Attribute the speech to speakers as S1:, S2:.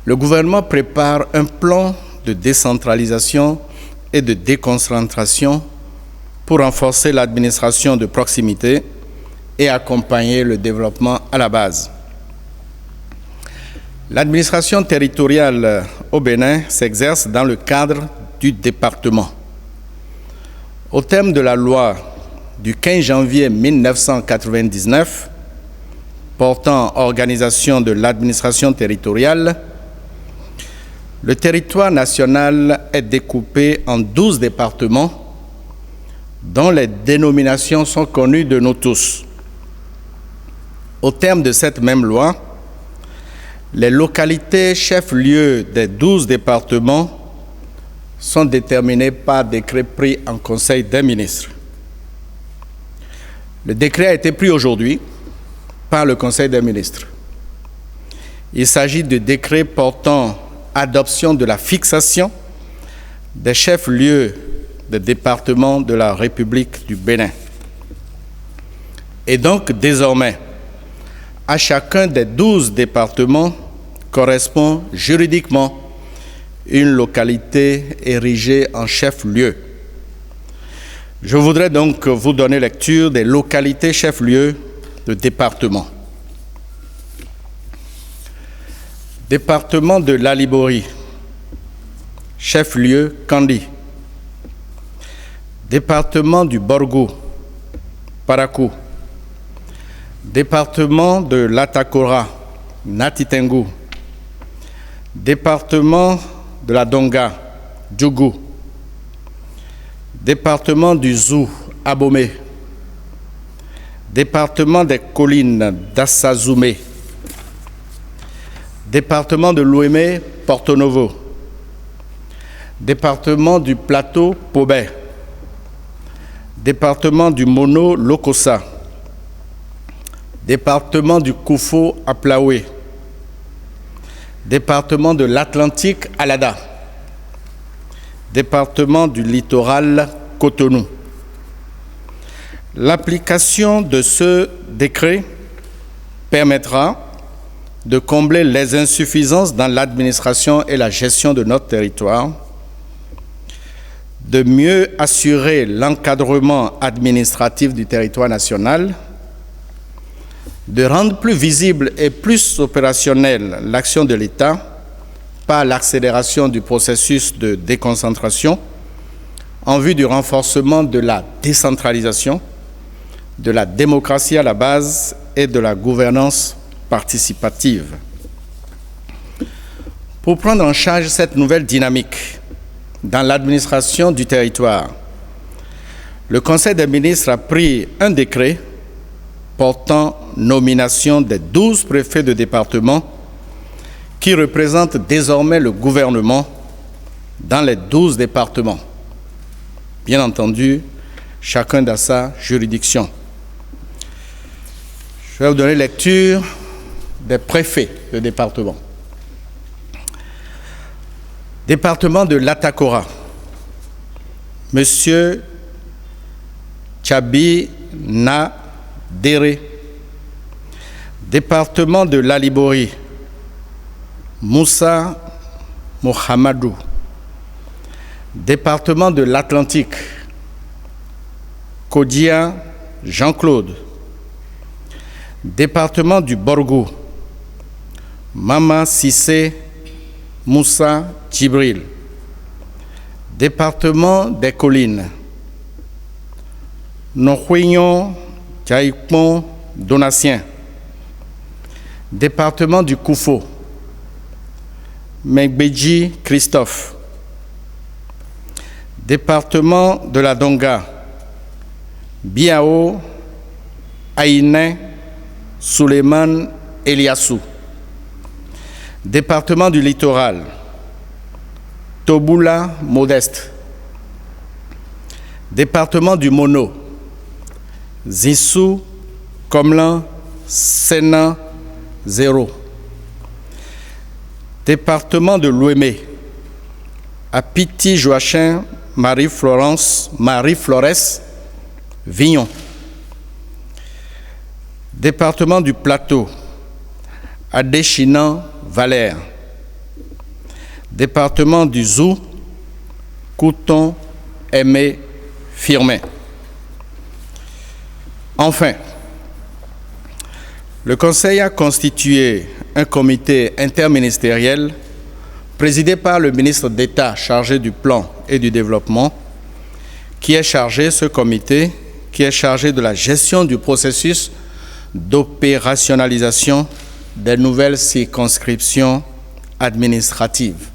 S1: le gouvernement prépare un plan de décentralisation et de déconcentration pour renforcer l'administration de proximité et accompagner le développement à la base. L'administration territoriale au Bénin s'exerce dans le cadre du département. Au terme de la loi du 15 janvier 1999 portant organisation de l'administration territoriale, le territoire national est découpé en 12 départements dont les dénominations sont connues de nous tous. Au terme de cette même loi, les localités chefs-lieux des 12 départements sont déterminées par décret pris en Conseil des ministres. Le décret a été pris aujourd'hui par le Conseil des ministres. Il s'agit de décret portant adoption de la fixation des chefs-lieux des départements de la République du Bénin. Et donc, désormais, à chacun des 12 départements correspond juridiquement une localité érigée en chef-lieu. Je voudrais donc vous donner lecture des localités chefs-lieux de département. Département de l'Alibori, chef-lieu Kandi. Département du Borgou, Parakou. Département de l'Atakora, Natitengu. Département de la Donga, Djougou. Département du Zou, Abomey. Département des collines, Dassazoumé. Département de l'Ouémé, Porto Novo. Département du Plateau, Pobé. Département du Mono, Lokossa. Département du Koufo, Aplaoué. Département de l'Atlantique, Alada. Département du littoral, Cotonou. L'application de ce décret permettra de combler les insuffisances dans l'administration et la gestion de notre territoire, de mieux assurer l'encadrement administratif du territoire national, de rendre plus visible et plus opérationnelle l'action de l'État par l'accélération du processus de déconcentration en vue du renforcement de la décentralisation, de la démocratie à la base et de la gouvernance participative. Pour prendre en charge cette nouvelle dynamique dans l'administration du territoire, le Conseil des ministres a pris un décret portant nomination des 12 préfets de département qui représentent désormais le gouvernement dans les 12 départements. Bien entendu, chacun dans sa juridiction. Je vais vous donner lecture des préfets de département. Département de l'Atakora, Monsieur Tchabi Na Déré. Département de l'Alibori, Moussa Mohamadou. Département de l'Atlantique, Kodia Jean-Claude. Département du Borgou, Mama Sissé Moussa Djibril. Département des Collines, Nohuignon Djaïpon Donatien. Département du Koufo, Megbeji Christophe. Département de la Donga, Biao Aïné Suleiman Eliassou. Département du Littoral, Toboula Modeste. Département du Mono, Zissou Komlan Sena Zéro. Département de l'Ouémé, Apiti Joachim Marie-Florence Marie-Flores Vignon. Département du Plateau, Adéchinan Valère. département du Zou, Couton Aimé Firmin. Enfin, le Conseil a constitué un comité interministériel présidé par le ministre d'État chargé du plan et du développement, ce comité est chargé de la gestion du processus d'opérationnalisation des nouvelles circonscriptions administratives.